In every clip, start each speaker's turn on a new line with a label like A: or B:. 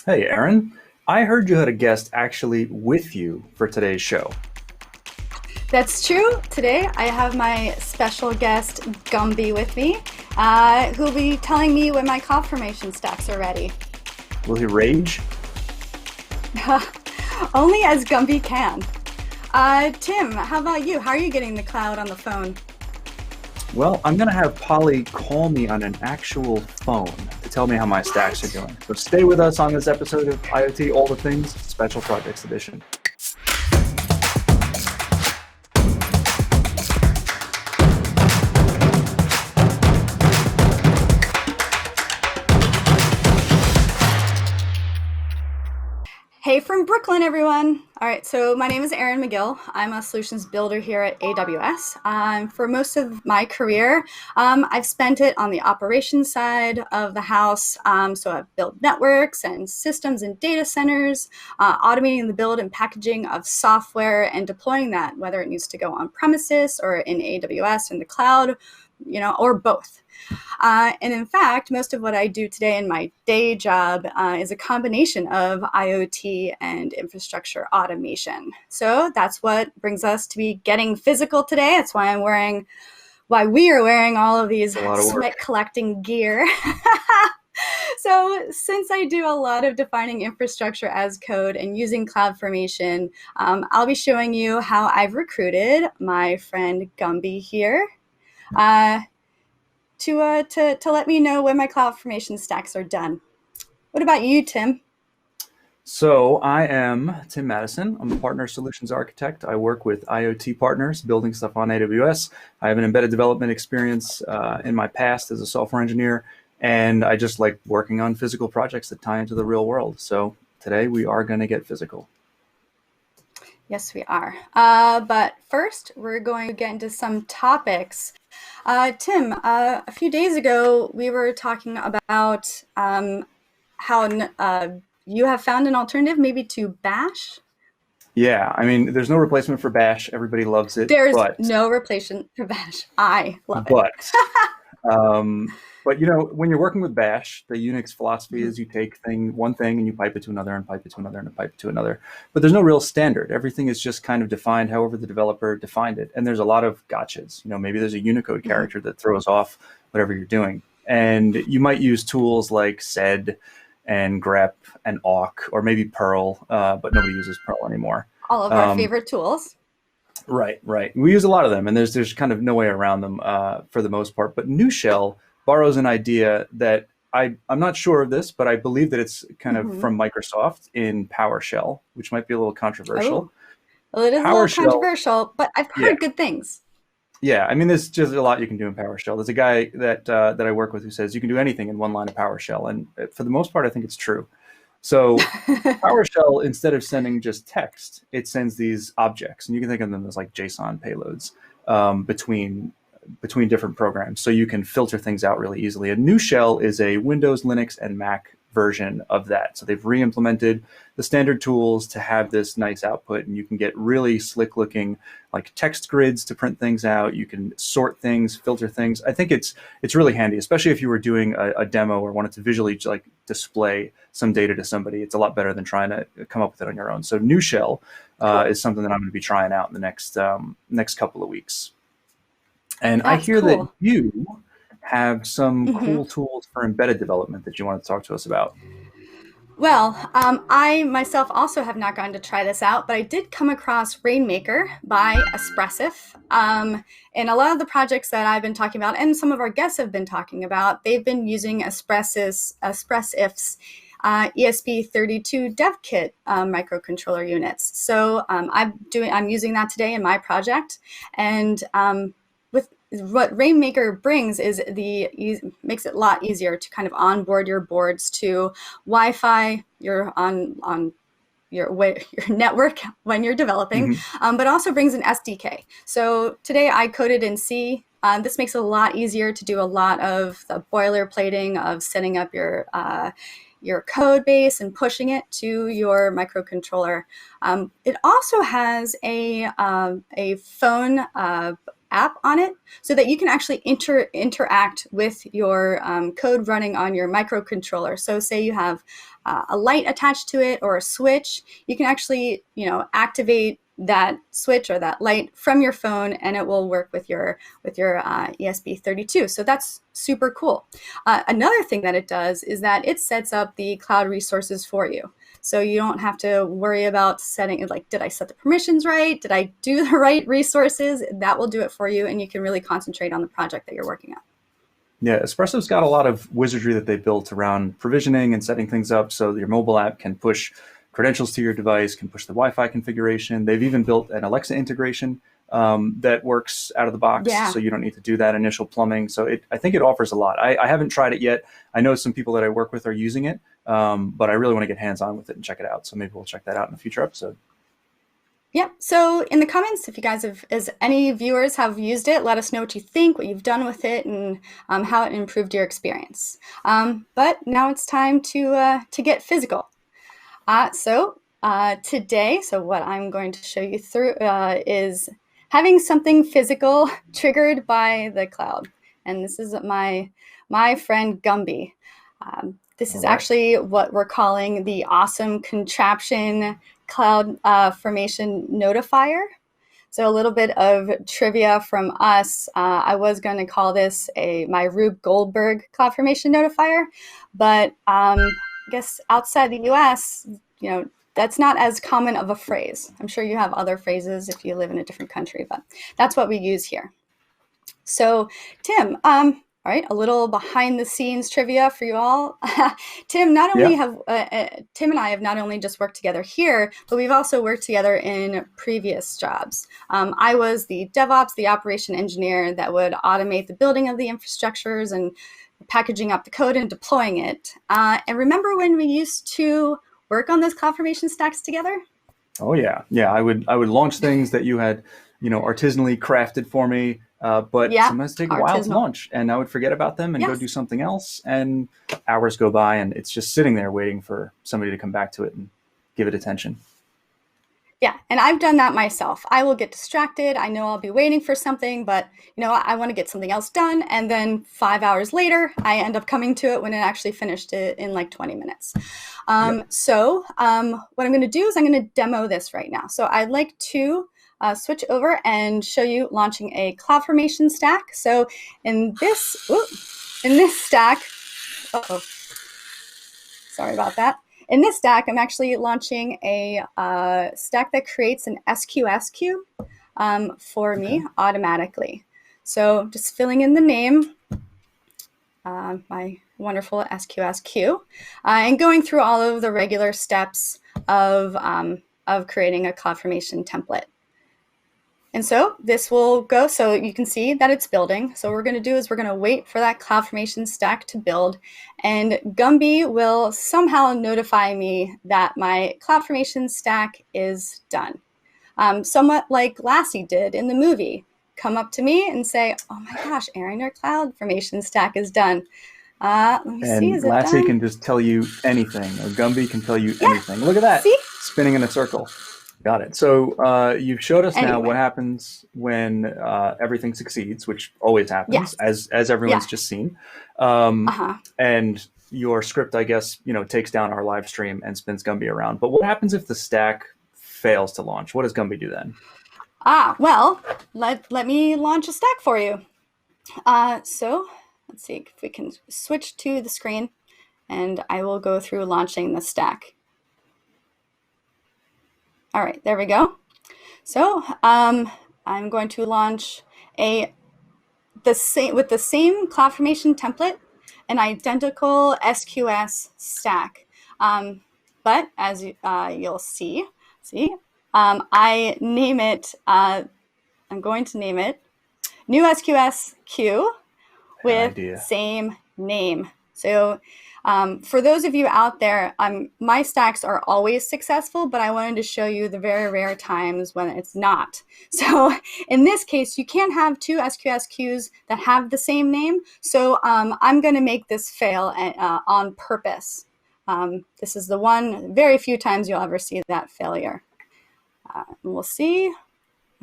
A: Hey, Aaron. I heard you had a guest actually with you for today's show.
B: That's true. Today I have my special guest Gumby with me, who'll be telling me when my confirmation stacks are ready.
A: Will he rage?
B: Only as Gumby can. Tim, how about you? How are you getting the cloud on the phone?
A: Well, I'm going to have Polly call me on an actual phone to tell me how my stacks are
B: What?
A: doing. So stay with us on this episode of IoT All the Things Special Projects Edition.
B: Hey from Brooklyn, everyone. All right, so my name is Erin McGill. I'm a solutions builder here at AWS. For most of my career, I've spent it on the operations side of the house. So I've built networks and systems and data centers, automating the build and packaging of software and deploying that, whether it needs to go on premises or in AWS in the cloud, or both. And in fact, most of what I do today in my day job is a combination of IoT and infrastructure automation. So that's what brings us to be getting physical today. That's why we are wearing all of these
A: It's a lot of work.
B: sweat collecting gear. So since I do a lot of defining infrastructure as code and using CloudFormation, I'll be showing you how I've recruited my friend Gumby here. Uh, to let me know when my CloudFormation stacks are done. What about you, Tim?
A: So I am Tim Madison. I'm a partner solutions architect. I work with IoT partners building stuff on AWS. I have an embedded development experience in my past as a software engineer, and I just like working on physical projects that tie into the real world. So today we are going to get physical.
B: Yes, we are. But first, we're going to get into some topics. Tim, a few days ago, we were talking about how you have found an alternative maybe to Bash.
A: Yeah, I mean, there's no replacement for Bash. Everybody loves it,
B: There's
A: but
B: no replacement for Bash. I love it.
A: but Um, but when you're working with Bash, the Unix philosophy
B: Mhm.
A: is you take one thing and you pipe it to another and pipe it to another and pipe it to another. But there's no real standard. Everything is just kind of defined however the developer defined it. And there's a lot of gotchas. Maybe there's a Unicode
B: Mhm.
A: character that throws off whatever you're doing. And you might use tools like sed and grep and awk or maybe Perl, but nobody uses Perl anymore.
B: All of our
A: Um,
B: favorite tools.
A: Right, right. We use a lot of them, and there's kind of no way around them for the most part. But New Shell borrows an idea that I'm not sure of this, but I believe that it's kind of
B: Hmm.
A: from Microsoft in PowerShell, which might be a little
B: Oh,
A: controversial.
B: well, it is a little
A: PowerShell,
B: controversial, but I've
A: yeah,
B: heard good things.
A: yeah. I mean, there's just a lot you can do in PowerShell. There's a guy that I work with who says you can do anything in one line of PowerShell, and for the most part, I think it's true. So PowerShell, instead of sending just text, it sends these objects, and you can think of them as like JSON payloads between different programs. So you can filter things out really easily. A new shell is a Windows, Linux, and Mac version of that. So they've re-implemented the standard tools to have this nice output, and you can get really slick looking like text grids to print things out. You can sort things, filter things. I think it's really handy, especially if you were doing a demo or wanted to visually like display some data to somebody. It's a lot better than trying to come up with it on your own. So new shell
B: Cool.
A: is something that I'm going to be trying out in the next couple of weeks. And I
B: That's
A: hear that
B: cool.
A: you have some
B: Hmm.
A: cool tools for embedded development that you want to talk to us about.
B: Well, I myself also have not gotten to try this out, but I did come across Rainmaker by Espressif. And a lot of the projects that I've been talking about, and some of our guests have been talking about, they've been using Espressif's ESP32 dev kit microcontroller units. So I'm using that today in my project, and with what Rainmaker brings is makes it a lot easier to kind of onboard your boards to Wi-Fi. You're on your network when you're developing,
A: Hmm.
B: but also brings an SDK. So today I coded in C. This makes it a lot easier to do a lot of the boilerplating of setting up your code base and pushing it to your microcontroller. It also has a phone app on it so that you can actually interact with your code running on your microcontroller. So say you have a light attached to it or a switch, you can actually, activate that switch or that light from your phone, and it will work with your ESP32. So that's super cool. Another thing that it does is that it sets up the cloud resources for you. So you don't have to worry about setting, like, did I set the permissions right? Did I do the right resources? That will do it for you, and you can really concentrate on the project that you're working on.
A: Yeah, Espresso's got a lot of wizardry that they built around provisioning and setting things up so your mobile app can push credentials to your device, can push the Wi-Fi configuration. They've even built an Alexa integration that works out of the box, so you don't need to do that initial plumbing. So I think it offers a lot. I haven't tried it yet. I know some people that I work with are using it, but I really want to get hands-on with it and check it out. So maybe we'll check that out in a future episode.
B: Yep. So in the comments, if you guys as any viewers have used it, let us know what you think, what you've done with it, and how it improved your experience. But now it's time to get physical. Today, what I'm going to show you through is having something physical triggered by the cloud. And this is my friend Gumby. This is actually what we're calling the awesome contraption cloud formation notifier. So a little bit of trivia from us. I was going to call this my Rube Goldberg cloud formation notifier, but I guess outside the US, that's not as common of a phrase. I'm sure you have other phrases if you live in a different country, but that's what we use here. So Tim, all right, a little behind the scenes trivia for you all. Tim, Tim and I have not only just worked together here, but we've also worked together in previous jobs. I was the DevOps, the operation engineer that would automate the building of the infrastructures and packaging up the code and deploying it. And remember when we used to work on those CloudFormation stacks together?
A: Oh yeah, I would launch things that you had, artisanally crafted for me. But sometimes take a while to launch, and I would forget about them and go do something else, and hours go by, and it's just sitting there waiting for somebody to come back to it and give it attention.
B: Yeah, and I've done that myself. I will get distracted. I know I'll be waiting for something, but I want to get something else done, and then 5 hours later, I end up coming to it when it actually finished it in like 20 minutes. So what I'm going to do is I'm going to demo this right now. So I'd like to switch over and show you launching a CloudFormation stack. So in this stack, sorry about that. In this stack, I'm actually launching a stack that creates an SQS queue for me automatically. So just filling in the name, my wonderful SQS queue, and going through all of the regular steps of creating a CloudFormation template. And so this will go, so you can see that it's building. So what we're going to do is we're going to wait for that CloudFormation stack to build, and Gumby will somehow notify me that my CloudFormation stack is done. Somewhat like Lassie did in the movie. Come up to me and say, "Oh my gosh, Erin, your CloudFormation stack is done." Let me see, is it done?
A: Lassie can just tell you anything, or Gumby can tell you anything. Look at that,
B: see?
A: Spinning in a circle. Got it. So you've showed us now what happens when everything succeeds, which always happens, as everyone's just seen. And your script, I guess, takes down our live stream and spins Gumby around. But what happens if the stack fails to launch? What does Gumby do then?
B: Well, let me launch a stack for you. So let's see if we can switch to the screen, and I will go through launching the stack. All right, there we go. So I'm going to launch with the same CloudFormation template, an identical SQS stack. But as you'll see, I name it. I'm going to name it new SQS queue with same name. So for those of you out there, my stacks are always successful, but I wanted to show you the very rare times when it's not. So in this case, you can't have two SQS queues that have the same name. So I'm going to make this fail on purpose. This is the very few times you'll ever see that failure. We'll see.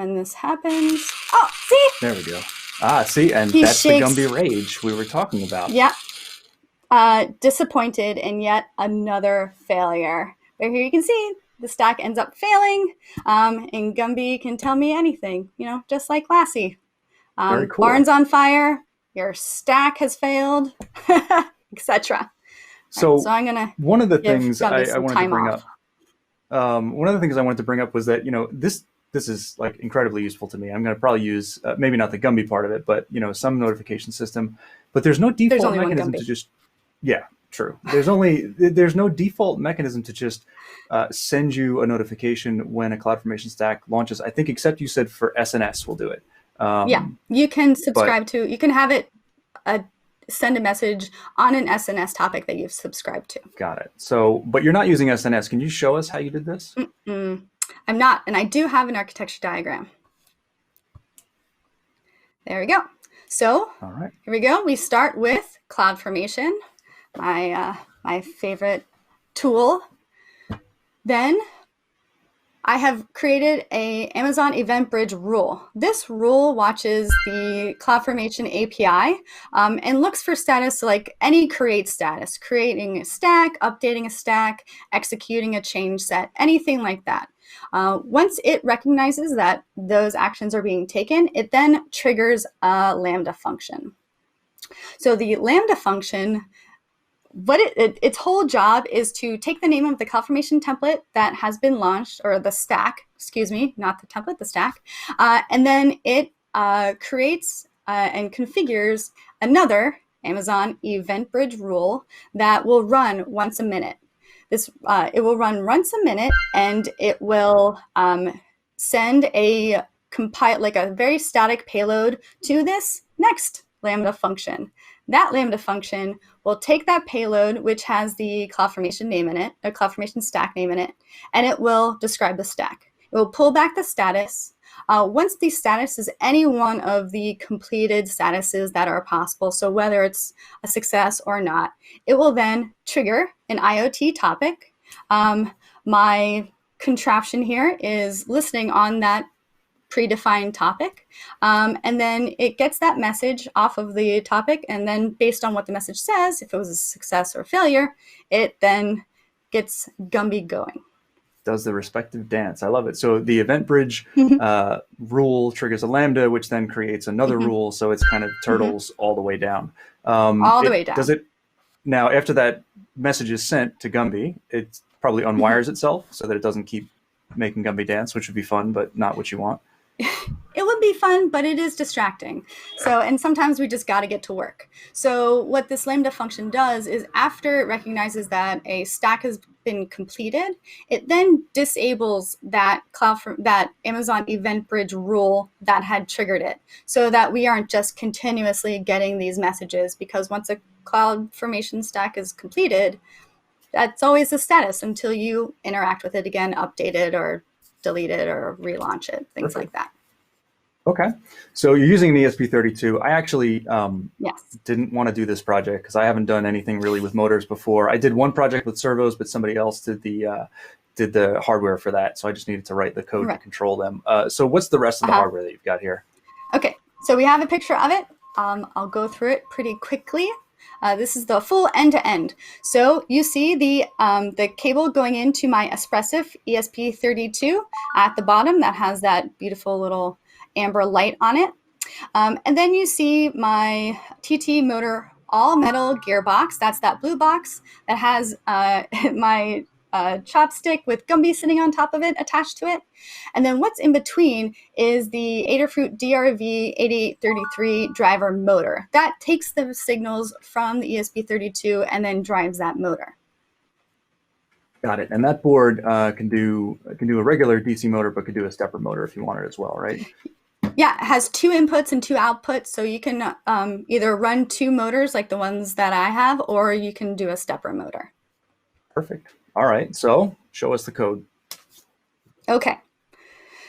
B: when this happens. Oh, see?
A: There we go. Ah, see, and
B: He
A: that's
B: shakes.
A: the Gumby rage we were talking about.
B: Yeah. Disappointed in yet another failure. But here you can see the stack ends up failing, and Gumby can tell me anything, just like Lassie.
A: Very cool.
B: Barn's on fire, your stack has failed, etc.
A: So,
B: so I'm gonna
A: one of the
B: give
A: things
B: Gumby
A: I
B: some
A: wanted to
B: time
A: bring
B: off.
A: up, one of the things I wanted to bring up was that this is like incredibly useful to me. I'm going to probably use maybe not the Gumby part of it, but some notification system. But there's no default mechanism to just true. There's no default mechanism to just send you a notification when a CloudFormation stack launches. I think except you said for SNS will do it.
B: Yeah, you can subscribe to. You can have it send a message on an SNS topic that you've subscribed to.
A: Got it. So, but you're not using SNS. Can you show us how you did this?
B: I'm not, and I do have an architecture diagram. There we go. So,
A: all right,
B: here we go. We start with CloudFormation, my favorite tool. Then I have created a Amazon Event Bridge rule. This rule watches the CloudFormation API and looks for status like any create status, creating a stack, updating a stack, executing a change set, anything like that. Once it recognizes that those actions are being taken, it then triggers a Lambda function. So the Lambda function, its whole job is to take the name of the CloudFormation template that has been launched, or the stack, excuse me, not the template, the stack, and then it creates and configures another Amazon Event Bridge rule that will run once a minute. It will run once a minute, and it will send a very static payload to this next Lambda function. That Lambda function will take that payload, which has the CloudFormation name in it, a CloudFormation stack name in it, and it will describe the stack. It will pull back the status. Once the status is any one of the completed statuses that are possible, so whether it's a success or not, it will then trigger an IoT topic. My contraption here is listening on that predefined topic, and then it gets that message off of the topic, and then based on what the message says, if it was a success or failure, it then gets Gumby going.
A: Does the respective dance. I love it. So the event bridge rule triggers a Lambda, which then creates another rule. So it's kind of turtles all the way down.
B: All the way down.
A: Does it now, after that message is sent to Gumby, it probably unwires itself so that it doesn't keep making Gumby dance, which would be fun, but not what you want.
B: It would be fun, but it is distracting. So, and sometimes we just got to get to work. So what this Lambda function does is after it recognizes that a stack has been completed, it then disables that Amazon Event Bridge rule that had triggered it, so that we aren't just continuously getting these messages, because once a CloudFormation stack is completed, that's always the status until you interact with it again, update it or delete it or relaunch it, things like that.
A: Okay, so you're using an ESP32. I actually
B: yes.
A: didn't want to do this project because I haven't done anything really with motors before. I did one project with servos, but somebody else did the hardware for that. So I just needed to write the code to control them. So what's the rest of the hardware that you've got here?
B: Okay, so we have a picture of it. I'll go through it pretty quickly. This is the full end-to-end. So you see the cable going into my Espressif ESP32 at the bottom that has that beautiful little amber light on it. And then you see my TT motor all metal gearbox. That's that blue box that has my chopstick with Gumby sitting on top of it attached to it. And then what's in between is the Adafruit DRV 8833 driver motor. That takes the signals from the ESP32 and then drives that motor.
A: Got it. And that board can do a regular DC motor, but could do a stepper motor if you want it as well, right?
B: Yeah, it has 2 inputs and 2 outputs, so you can either run 2 motors like the ones that I have, or you can do a stepper motor.
A: Perfect. All right, so show us the code.
B: Okay,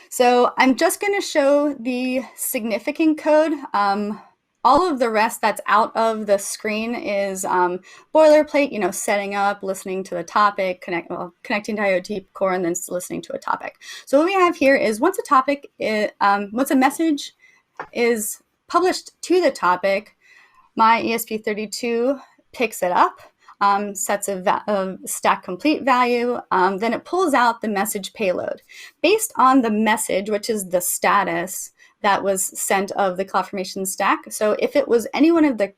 B: so I'm just going to show the significant code. all of the rest that's out of the screen is boilerplate, setting up, listening to the topic, connecting to IoT core, and then listening to a topic. So what we have here is once a message is published to the topic, my ESP32 picks it up, sets a stack complete value, then it pulls out the message payload. Based on the message, which is the status that was sent of the CloudFormation stack. So if it was any one of the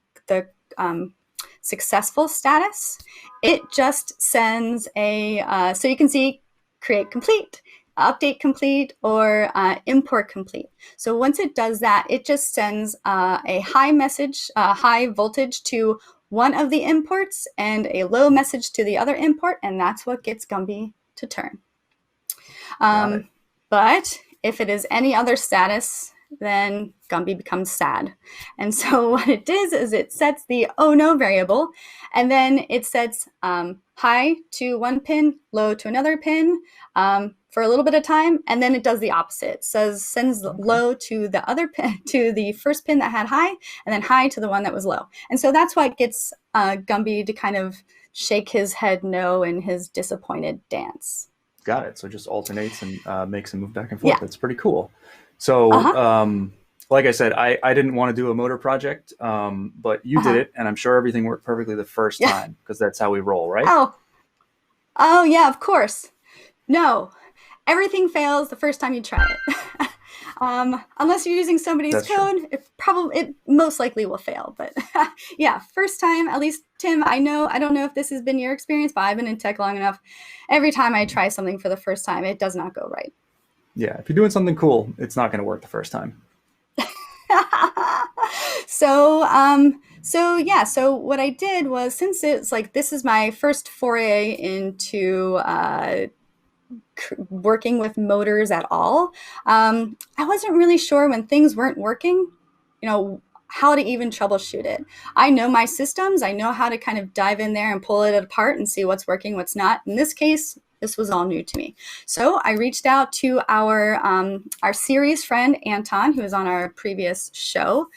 B: successful status, it just sends so you can see create complete, update complete, or import complete. So once it does that, it just sends a high voltage to one of the imports and a low message to the other import, and that's what gets Gumby to turn. But if it is any other status, then Gumby becomes sad. And so what it does is it sets the oh no variable, and then it sets high to one pin, low to another pin for a little bit of time, and then it does the opposite. Sends low to the other pin, to the first pin that had high, and then high to the one that was low. And so that's what gets Gumby to kind of shake his head no in his disappointed dance.
A: Got it. So it just alternates and makes him move back and forth. Yeah. That's pretty cool. So, like I said, I didn't want to do a motor project, but you did it, and I'm sure everything worked perfectly the first time, because that's how we roll, right?
B: Oh, yeah, of course. No, everything fails the first time you try it. Unless you're using somebody's code, it most likely will fail. But yeah, first time, at least, Tim, I don't know if this has been your experience, but I've been in tech long enough. Every time I try something for the first time, it does not go right.
A: Yeah, if you're doing something cool, it's not going to work the first time.
B: So what I did was, since it's like this is my first foray into working with motors at all, I wasn't really sure when things weren't working, how to even troubleshoot it. I know my systems. I know how to kind of dive in there and pull it apart and see what's working, what's not. In this case, this was all new to me. So I reached out to our series friend, Anton, who was on our previous show,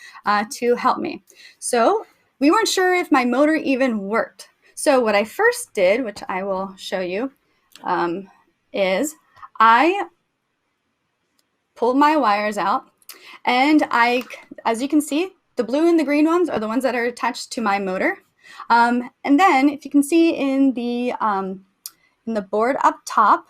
B: to help me. So we weren't sure if my motor even worked. So what I first did, which I will show you, is I pulled my wires out, and as you can see, the blue and the green ones are the ones that are attached to my motor. And then if you can see in the board up top,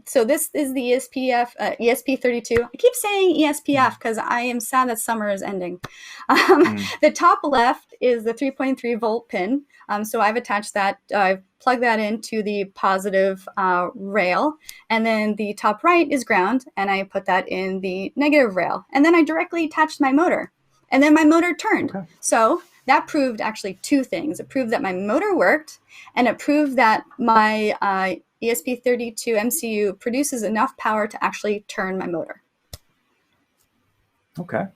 B: so this is the ESP32. I keep saying ESPF because I am sad that summer is ending. The top left is the 3.3 volt pin. So I've attached that, I've plugged that into the positive rail. And then the top right is ground, and I put that in the negative rail. And then I directly attached my motor. And then my motor turned. Okay. So that proved actually two things. It proved that my motor worked, and it proved that my ESP32 MCU produces enough power to actually turn my motor. Okay.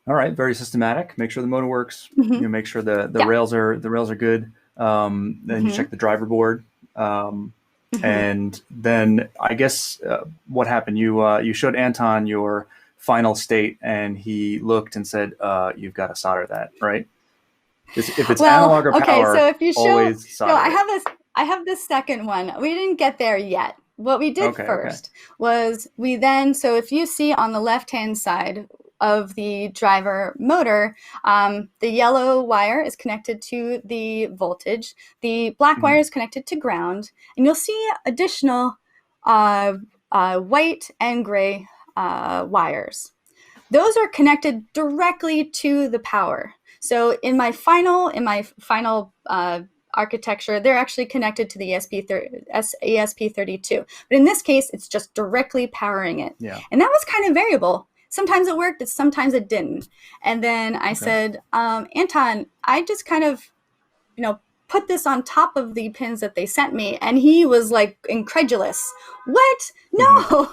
A: All right. Very systematic. Make sure the motor works. Make sure the rails are good. Then you check the driver board. And then I guess what happened? You showed Anton your final state, and he looked and said, "You've got to solder that, right?" If it's analog or power,
B: so if you show,
A: always solder.
B: No, I have this second one. We didn't get there yet. What we did first was so if you see on the left-hand side of the driver motor, the yellow wire is connected to the voltage. The black wire is connected to ground. And you'll see additional white and gray wires. Those are connected directly to the power. So in my final architecture, they're actually connected to the ESP32. But in this case, it's just directly powering it. Yeah. And that was kind of variable. Sometimes it worked, sometimes it didn't. And then I said, Anton, I just kind of, put this on top of the pins that they sent me. And he was like incredulous. What? No.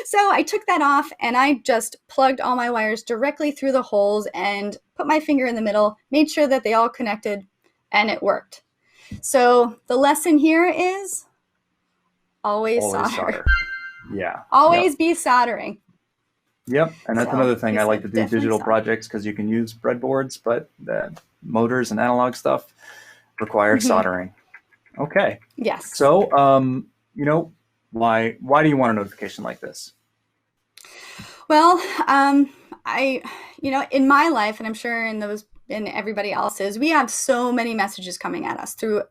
B: So I took that off, and I just plugged all my wires directly through the holes and put my finger in the middle, made sure that they all connected, and it worked. So the lesson here is always solder.
A: Yeah.
B: Always be soldering.
A: Yep, and that's
B: So
A: another thing. I
B: it's a
A: like to do
B: different
A: digital
B: stuff.
A: projects because you can use breadboards, but the motors and analog stuff require
B: Hmm.
A: soldering. Okay,
B: Yes.
A: so why do you want a notification like this?
B: Well, I, in my life, and I'm sure in everybody else's, we have so many messages coming at us through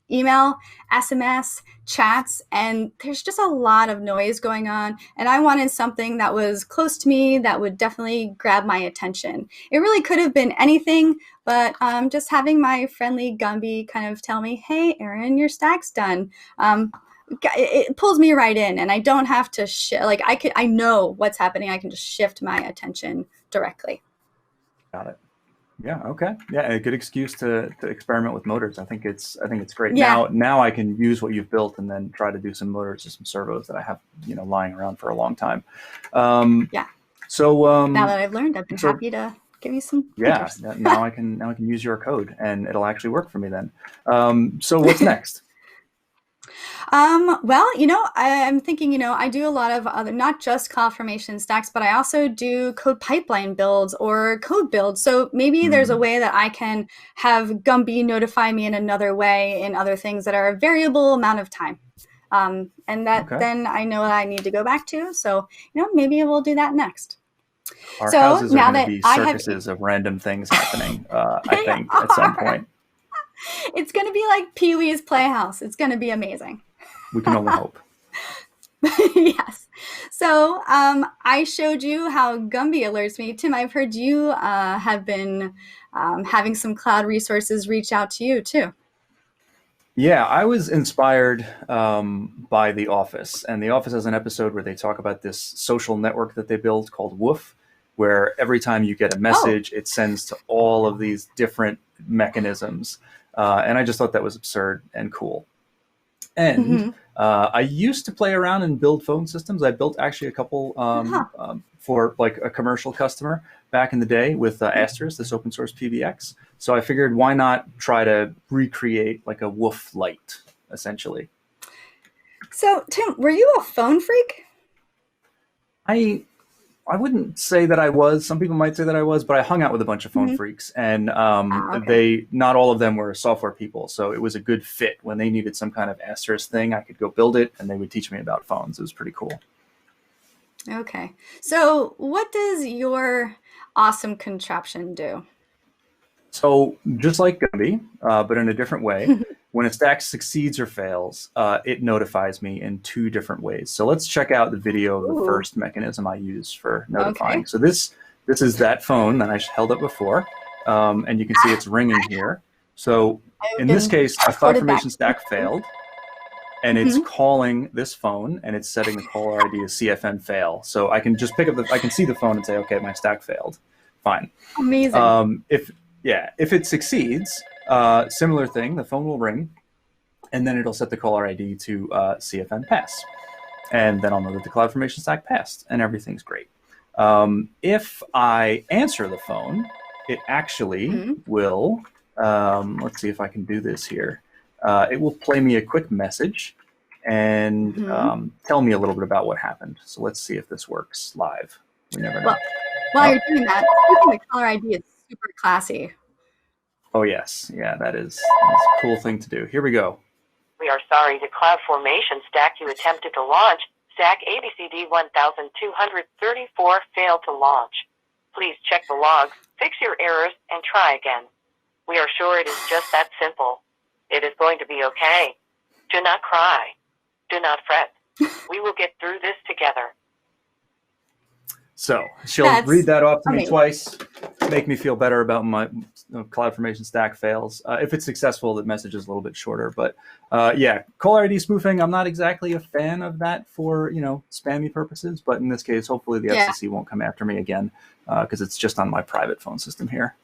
B: email, SMS, chats, and there's just a lot of noise going on. And I wanted something that was close to me that would definitely grab my attention. It really could have been anything, but just having my friendly Gumby kind of tell me, "Hey, Erin, your stack's done." It pulls me right in, and I don't have to I know what's happening. I can just shift my attention directly.
A: Got it. Yeah. Okay. Yeah, a good excuse to experiment with motors. I think it's great.
B: Yeah.
A: Now I can use what you've built and then try to do some motors or some servos that I have lying around for a long time. Um,
B: Yeah.
A: so
B: Now that I've learned, I've been
A: so
B: happy to give you some
A: yeah,
B: pointers.
A: now I can use your code and it'll actually work for me then. So what's next?
B: Well, I'm thinking, I do a lot of other, not just CloudFormation stacks, but I also do code pipeline builds or code builds. So maybe there's a
A: Hmm.
B: way that I can have Gumby notify me in another way in other things that are a variable amount of time. And that
A: Okay.
B: then I know that I need to go back to. So, maybe we'll do that next.
A: Our
B: So
A: houses are
B: now
A: going to
B: that
A: be
B: I have,
A: circuses of random things happening. I
B: they
A: think at some
B: are,
A: point
B: it's going to be like Pee-wee's Playhouse. It's going to be amazing.
A: we can only hope.
B: Yes. So I showed you how Gumby alerts me. Tim, I've heard you have been having some cloud resources reach out to you too.
A: Yeah, I was inspired by The Office, and The Office has an episode where they talk about this social network that they built called Woof, where every time you get a
B: Oh.
A: message, it sends to all of these different mechanisms, and I just thought that was absurd and cool. And
B: Hmm.
A: I used to play around and build phone systems. I built actually a couple
B: Huh.
A: for like a commercial customer back in the day with Asterisk, this open source PBX. So I figured, why not try to recreate like a Woof light, essentially.
B: So Tim, were you a phone freak?
A: I I wouldn't say that I was. Some people might say that I was, but I hung out with a bunch of phone
B: Hmm.
A: freaks, and
B: Okay.
A: they not all of them were software people. So it was a good fit. When they needed some kind of asterisk thing, I could go build it, and they would teach me about phones. It was pretty cool.
B: Okay. So what does your awesome contraption do?
A: So just like Gumby, but in a different way, when a stack succeeds or fails, it notifies me in two different ways. So let's check out the video of the
B: Ooh.
A: first mechanism I use for
B: Okay.
A: notifying. So this is that phone that I held up before, and you can see it's ringing here. So
B: I've
A: in this
B: been
A: case, a
B: escorted back.
A: CloudFormation stack failed, and it's
B: Hmm.
A: calling this phone, and it's setting the caller ID as CFN fail. So I can just pick up I can see the phone and say, okay, my stack failed. Fine.
B: Amazing.
A: If yeah, if it succeeds, similar thing, the phone will ring, and then it'll set the caller ID to CFN pass, and then I'll know that the CloudFormation stack passed, and everything's great. If I answer the phone, it actually
B: Hmm.
A: will. Let's see if I can do this here. It will play me a quick message and
B: Hmm.
A: tell me a little bit about what happened. So let's see if this works live. We never know.
B: Well, while
A: Oh,
B: you're doing that, speaking of caller ID, it's super classy.
A: oh yes, yeah, that's a cool thing to do. Here we go.
C: We are sorry, the CloudFormation stack you attempted to launch, stack ABCD 1234, failed to launch. Please check the logs, fix your errors, and try again. We are sure it is just that simple. It is going to be okay. Do not cry. Do not fret. We will get through this together.
A: So she'll
B: That's
A: read that off to me
B: amazing.
A: twice, make me feel better about my CloudFormation stack fails. If it's successful, the message is a little bit shorter. But yeah, caller ID spoofing, I'm not exactly a fan of that for spammy purposes. But in this case, hopefully the
B: Yeah.
A: FCC won't come after me again because it's just on my private phone system here.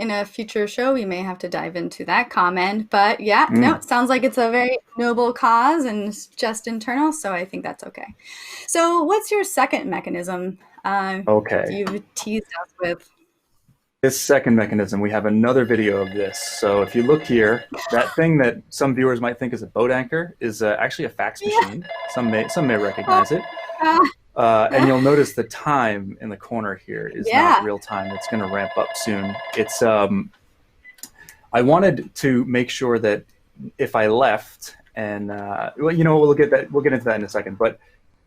B: In a future show, we may have to dive into that comment. But yeah, no,
A: Mm,
B: it sounds like it's a very noble cause and it's just internal. So I think that's okay. So, what's your second mechanism
A: okay.
B: you've teased us with?
A: This second mechanism, we have another video of this. So if you look here, that thing that some viewers might think is a boat anchor is actually a fax
B: Yeah.
A: machine. Some may recognize it. And you'll notice the time in the corner here is not real time. It's going to ramp up soon. It's I wanted to make sure that if I left and well, we'll get into that in a second. But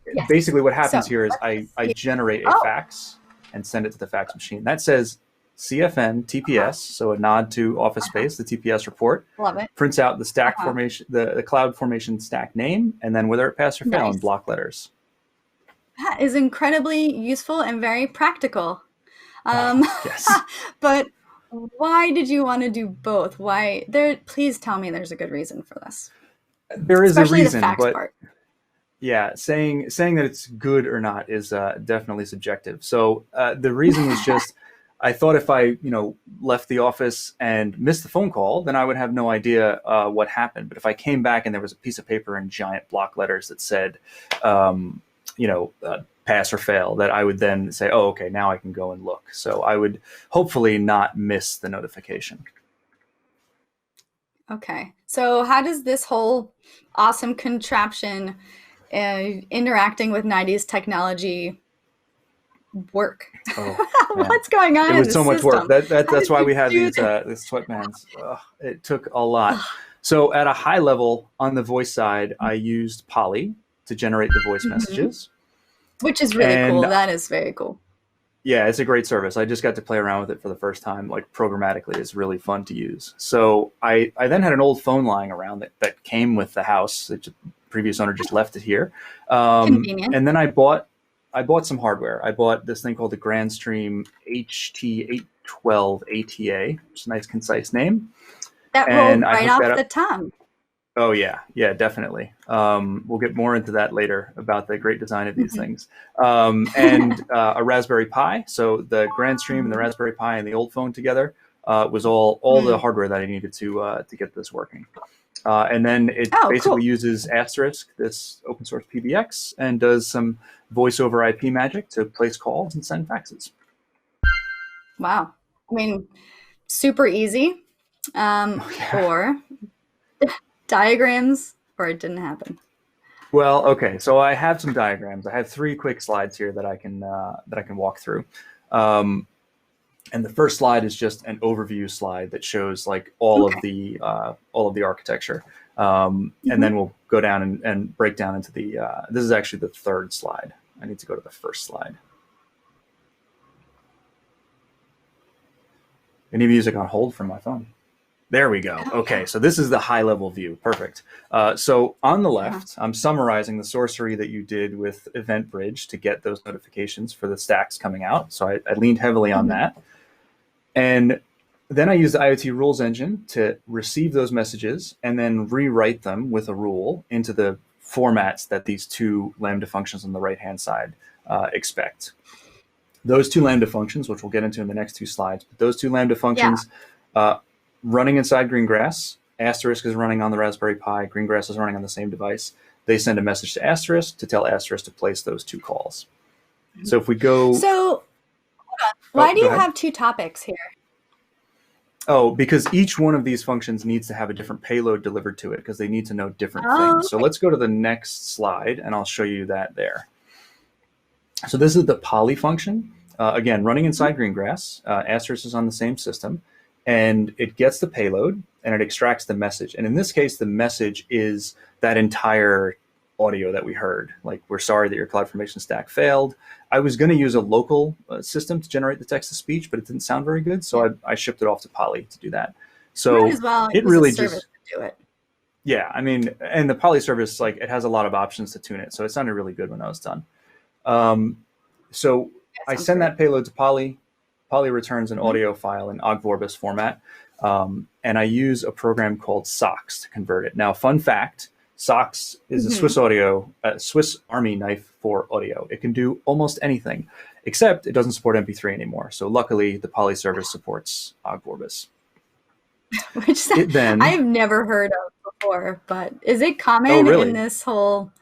B: Yes.
A: basically, what happens
B: So,
A: here is I generate a fax and send it to the fax machine. That says CFN TPS, so a nod to Office Space, the TPS report.
B: Love it.
A: Prints out the stack formation, the cloud formation stack name, and then whether it pass or fail in block letters.
B: That is incredibly useful and very practical.
A: Yes.
B: But why did you want to do both? Why? Please tell me there's a good reason for this.
A: There is
B: Especially
A: a reason,
B: the fax
A: but
B: part.
A: yeah, saying that it's good or not is definitely subjective. So the reason was just I thought if I left the office and missed the phone call, then I would have no idea what happened. But if I came back and there was a piece of paper in giant block letters that said, pass or fail, that I would then say, oh, okay, now I can go and look. So I would hopefully not miss the notification.
B: Okay. So how does this whole awesome contraption interacting with 90s technology work?
A: Oh,
B: What's going on?
A: It was so much work. That's why we had these
B: this?
A: sweatbands. It took a lot. So at a high level, on the voice side, I used Poly to generate the voice messages.
B: Which is really cool. That is very cool.
A: Yeah, it's a great service. I just got to play around with it for the first time, like programmatically. It's really fun to use. So I then had an old phone lying around that came with the house. The previous owner just left it here.
B: Convenient.
A: And then I bought some hardware. I bought this thing called the Grandstream HT812 ATA, which is a nice, concise name.
B: That rolled right off the tongue.
A: Oh, yeah, definitely. We'll get more into that later about the great design of these things. And a Raspberry Pi. So the Grandstream and the Raspberry Pi and the old phone together was all the hardware that I needed to get this working. And then it basically uses Asterisk, this open source PBX, and does some voice over IP magic to place calls and send faxes.
B: Wow. I mean, super easy. Or diagrams, or it didn't happen.
A: Well, okay. So I have some diagrams. I have 3 quick slides here that I can walk through. And the first slide is just an overview slide that shows like all of the architecture. And then we'll go down and break down into the. This is actually the 3rd slide. I need to go to the 1st slide. Any music on hold from my phone? There we go. Okay, so this is the high-level view. Perfect. So on the left, I'm summarizing the sorcery that you did with Event Bridge to get those notifications for the stacks coming out. So I leaned heavily on that. And then I used the IoT rules engine to receive those messages and then rewrite them with a rule into the formats that these 2 Lambda functions on the right-hand side expect. Those 2 Lambda functions, which we'll get into in the next 2 slides, but those 2 Lambda functions running inside Greengrass, Asterisk is running on the Raspberry Pi, Greengrass is running on the same device. They send a message to Asterisk to tell Asterisk to place those 2 calls. So if we go...
B: So, why do you have 2 topics here?
A: Oh, because each one of these functions needs to have a different payload delivered to it because they need to know different things. So let's go to the next slide and I'll show you that there. So this is the Poly function. Again, running inside Greengrass. Asterisk is on the same system. And it gets the payload and it extracts the message. And in this case, the message is that entire audio that we heard. Like, we're sorry that your CloudFormation stack failed. I was going to use a local system to generate the text to speech, but it didn't sound very good. So I shipped it off to Poly to do that. So it really just
B: do it.
A: Yeah, I mean, and the Poly service, like, it has a lot of options to tune it. So it sounded really good when I was done. So I send that payload to Poly. Poly returns an audio file in Ogg-Vorbis format, and I use a program called SOX to convert it. Now, fun fact, SOX is a Swiss Army knife for audio. It can do almost anything, except it doesn't support MP3 anymore. So luckily, the Poly service supports Ogg-Vorbis.
B: Which I've never heard of before, but is it common in this whole...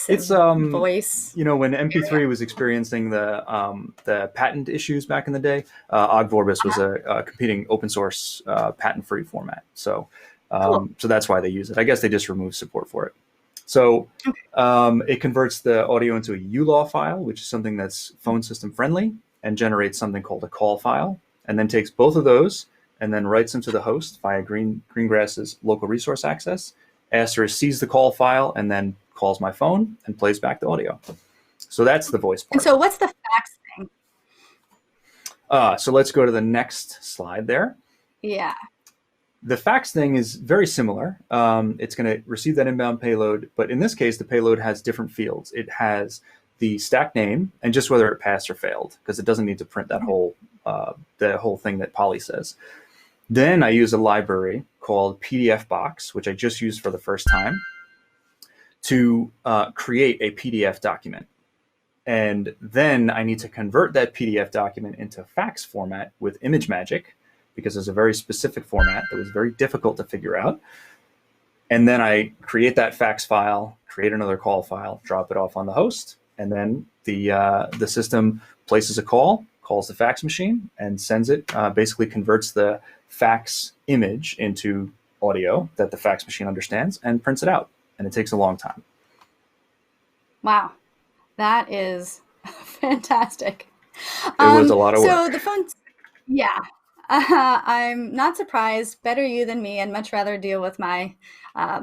A: It's
B: voice.
A: When MP3 was experiencing the patent issues back in the day, Ogg-Vorbis was a competing open source patent-free format. So so that's why they use it. I guess they just removed support for it. So it converts the audio into a ULAW file, which is something that's phone system friendly, and generates something called a call file, and then takes both of those and then writes them to the host via Greengrass's local resource access. Asterisk sees the call file and then calls my phone and plays back the audio. So that's the voice part.
B: And so what's the fax thing?
A: So let's go to the next slide there.
B: Yeah.
A: The fax thing is very similar. It's going to receive that inbound payload, but in this case, the payload has different fields. It has the stack name and just whether it passed or failed, because it doesn't need to print that whole thing that Polly says. Then I use a library called PDF Box, which I just used for the first time, to create a PDF document. And then I need to convert that PDF document into fax format with ImageMagick, because there's a very specific format that was very difficult to figure out. And then I create that fax file, create another call file, drop it off on the host, and then the system places a call, calls the fax machine, and sends it, basically converts the fax image into audio that the fax machine understands and prints it out. And it takes a long time.
B: Wow. That is fantastic.
A: It was a lot of work.
B: So the phones, yeah. I'm not surprised. Better you than me, and much rather deal with my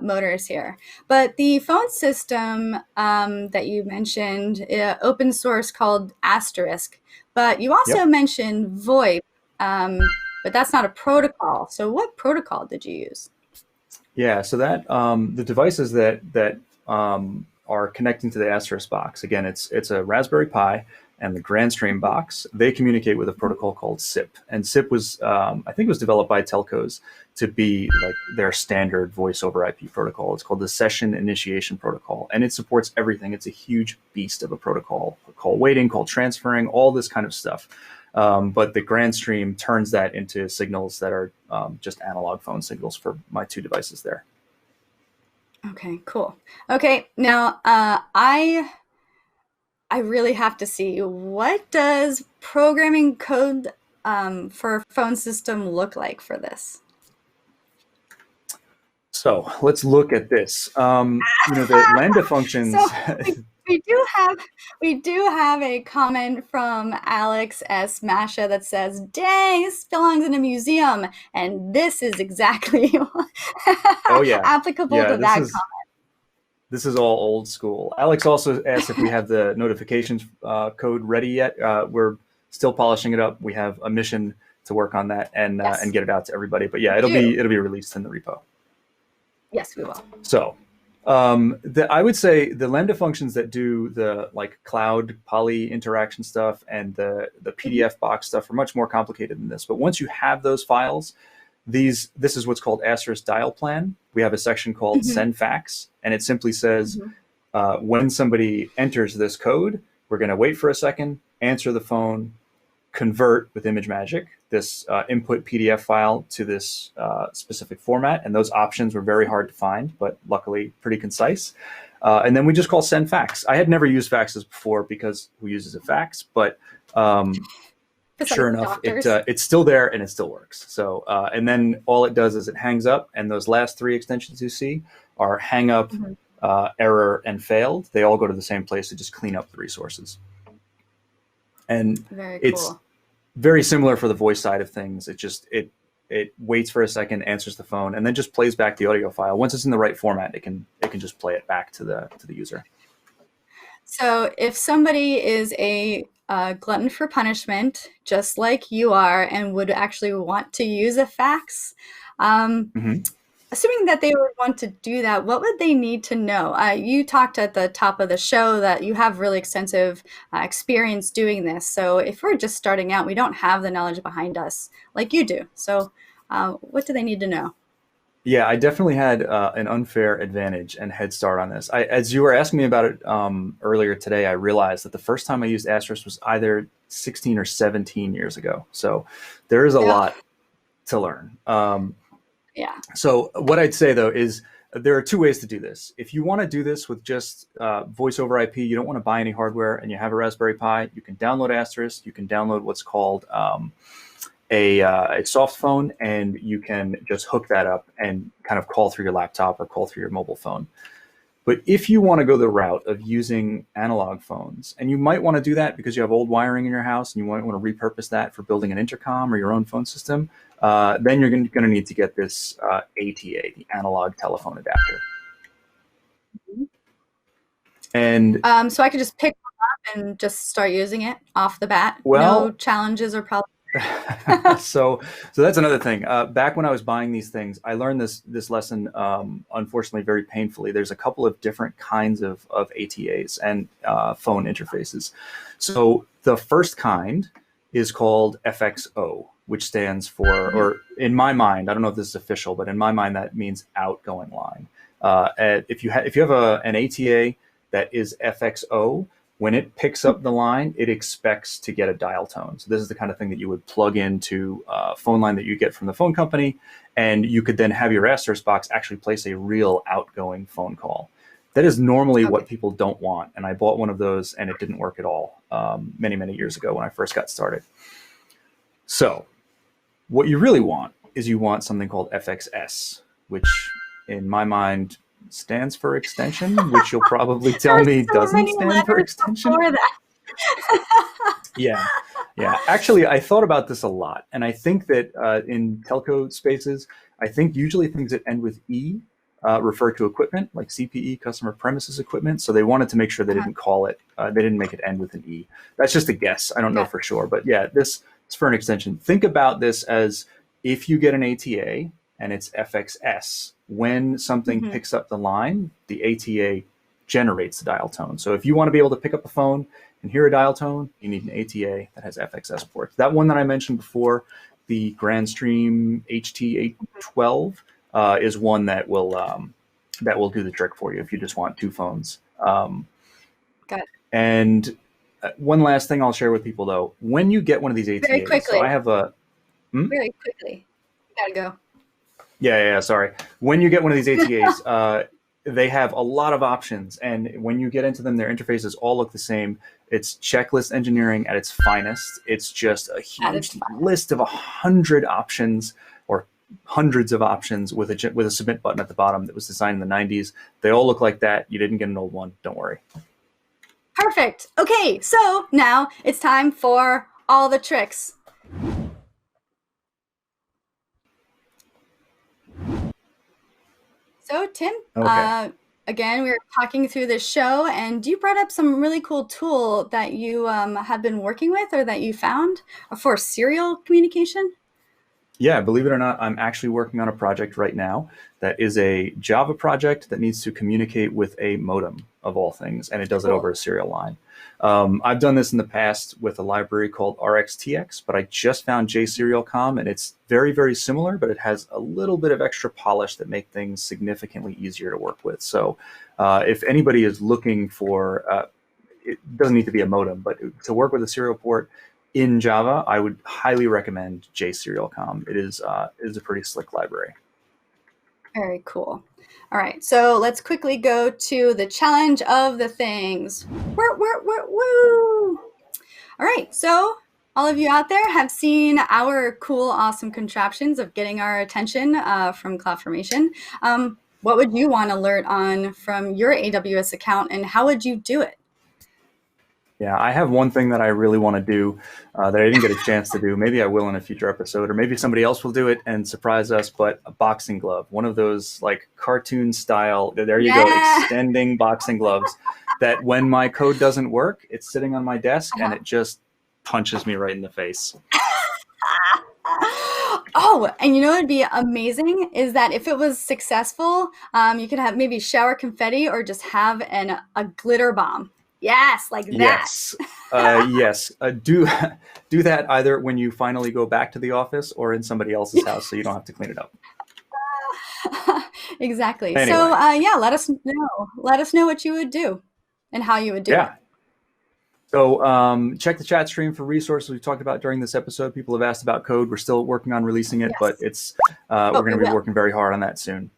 B: motors here. But the phone system that you mentioned, open source called Asterisk, but you also mentioned VoIP, but that's not a protocol. So what protocol did you use?
A: Yeah, so that the devices that are connecting to the Asterisk box, again, it's a Raspberry Pi and the GrandStream box. They communicate with a protocol called SIP. And SIP was, I think it was developed by telcos to be like their standard voice over IP protocol. It's called the Session Initiation Protocol, and it supports everything. It's a huge beast of a protocol, call waiting, call transferring, all this kind of stuff. But the GrandStream turns that into signals that are just analog phone signals for my two devices there.
B: Okay, cool. Okay, now I really have to see, what does programming code for a phone system look like for this?
A: So let's look at this. The Lambda functions.
B: So we do have a comment from Alex S. Masha that says, "Dang, this belongs in a museum," and this is exactly applicable to that comment.
A: This is all old school. Alex also asked if we have the notifications code ready yet. We're still polishing it up. We have a mission to work on that and get it out to everybody. But yeah, it'll be released in the repo.
B: Yes, we will.
A: So I would say the Lambda functions that do the like cloud poly interaction stuff and the PDF box stuff are much more complicated than this. But once you have those files, this is what's called Asterisk dial plan. We have a section called send fax, and it simply says when somebody enters this code, we're going to wait for a second, answer the phone, convert with ImageMagick this input PDF file to this specific format. And those options were very hard to find, but luckily pretty concise. And then we just call send fax. I had never used faxes before because who uses a fax? But sure enough, it's still there and it still works. So, and then all it does is it hangs up, and those last three extensions you see are hang up, error, and failed. They all go to the same place to just clean up the resources. And it's very similar for the voice side of things. It waits for a second, answers the phone, and then just plays back the audio file. Once it's in the right format, it can just play it back to the user.
B: So if somebody is a glutton for punishment, just like you are, and would actually want to use a fax, assuming that they would want to do that, what would they need to know? You talked at the top of the show that you have really extensive experience doing this. So if we're just starting out, we don't have the knowledge behind us like you do. So what do they need to know?
A: Yeah, I definitely had an unfair advantage and head start on this. As you were asking me about it earlier today, I realized that the first time I used Asterisk was either 16 or 17 years ago. So there is a lot to learn. So what I'd say, though, is there are two ways to do this. If you want to do this with just voice over IP, you don't want to buy any hardware, and you have a Raspberry Pi, you can download Asterisk. You can download what's called a soft phone, and you can just hook that up and kind of call through your laptop or call through your mobile phone. But if you want to go the route of using analog phones, and you might want to do that because you have old wiring in your house and you might want to repurpose that for building an intercom or your own phone system, then you're going to need to get this ATA, the analog telephone adapter. And
B: so I could just pick one up and just start using it off the bat.
A: Well,
B: no challenges or problems.
A: so that's another thing. Back when I was buying these things, I learned this lesson, unfortunately, very painfully. There's a couple of different kinds of ATAs and phone interfaces. So the first kind is called FXO, which stands for, or in my mind, I don't know if this is official, but in my mind, that means outgoing line. If you have an ATA that is FXO, when it picks up the line, it expects to get a dial tone. So this is the kind of thing that you would plug into a phone line that you get from the phone company, and you could then have your asterisk box actually place a real outgoing phone call. That is normally what people don't want, and I bought one of those, and it didn't work at all many, many years ago when I first got started. So what you really want is you want something called FXS, which in my mind stands for extension, which you'll probably tell me doesn't stand for extension. Yeah. Actually, I thought about this a lot, and I think that in telco spaces, I think usually things that end with E refer to equipment, like CPE, customer premises equipment. So they wanted to make sure they didn't call it, they didn't make it end with an E. That's just a guess. I don't know for sure, but yeah, this is for an extension. Think about this as if you get an ATA and it's FXS, when something picks up the line, the ATA generates the dial tone. So if you want to be able to pick up a phone and hear a dial tone, you need an ATA that has FXS ports. That one that I mentioned before, the Grandstream HT812, is one that will do the trick for you if you just want two phones.
B: Got it.
A: And one last thing I'll share with people, though, when you get one of these ATAs,
B: very quickly.
A: So I have a
B: very quickly. You gotta go.
A: Yeah, sorry. When you get one of these ATAs, they have a lot of options. And when you get into them, their interfaces all look the same. It's checklist engineering at its finest. It's just a huge list of 100 options or hundreds of options with a submit button at the bottom that was designed in the 90s. They all look like that. You didn't get an old one. Don't worry.
B: Perfect. Okay, so now it's time for all the tricks. So Tim, again, we were talking through this show, and you brought up some really cool tool that you have been working with or that you found for serial communication.
A: Yeah, believe it or not, I'm actually working on a project right now that is a Java project that needs to communicate with a modem, of all things, and it does it over a serial line. I've done this in the past with a library called RxTX, but I just found JSerialCom, and it's very, very similar, but it has a little bit of extra polish that make things significantly easier to work with. So if anybody is looking for, it doesn't need to be a modem, but to work with a serial port in Java, I would highly recommend JSerialCom. It is a pretty slick library.
B: Very cool. All right, so let's quickly go to the challenge of the things. Woo! All right, so all of you out there have seen our cool, awesome contraptions of getting our attention from CloudFormation. What would you want to alert on from your AWS account, and how would you do it?
A: Yeah, I have one thing that I really want to do that I didn't get a chance to do. Maybe I will in a future episode, or maybe somebody else will do it and surprise us, but a boxing glove, one of those like cartoon style, there you go, extending boxing gloves that when my code doesn't work, it's sitting on my desk and it just punches me right in the face.
B: Oh, and you know what would be amazing is that if it was successful, you could have maybe shower confetti or just have a glitter bomb. Yes, like that.
A: Yes, yes. Do that either when you finally go back to the office or in somebody else's house, so you don't have to clean it up.
B: Exactly.
A: Anyway.
B: So yeah, let us know. Let us know what you would do and how you would do it.
A: So check the chat stream for resources we talked about during this episode. People have asked about code. We're still working on releasing it, but it's we're going to be working very hard on that soon.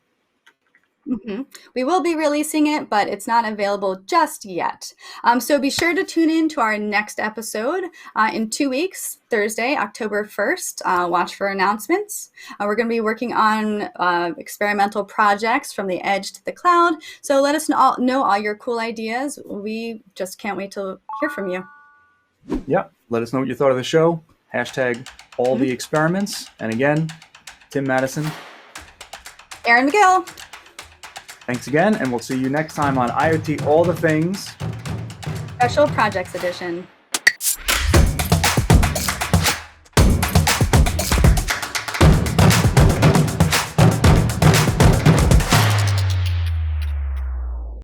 B: We will be releasing it, but it's not available just yet. So be sure to tune in to our next episode in 2 weeks, Thursday, October 1st. Watch for announcements. We're going to be working on experimental projects from the edge to the cloud. So let us know all your cool ideas. We just can't wait to hear from you.
A: Yeah, let us know what you thought of the show. Hashtag all the experiments. And again, Tim Madison.
B: Erin McGill.
A: Thanks again, and we'll see you next time on IoT All the Things.
B: Special Projects Edition.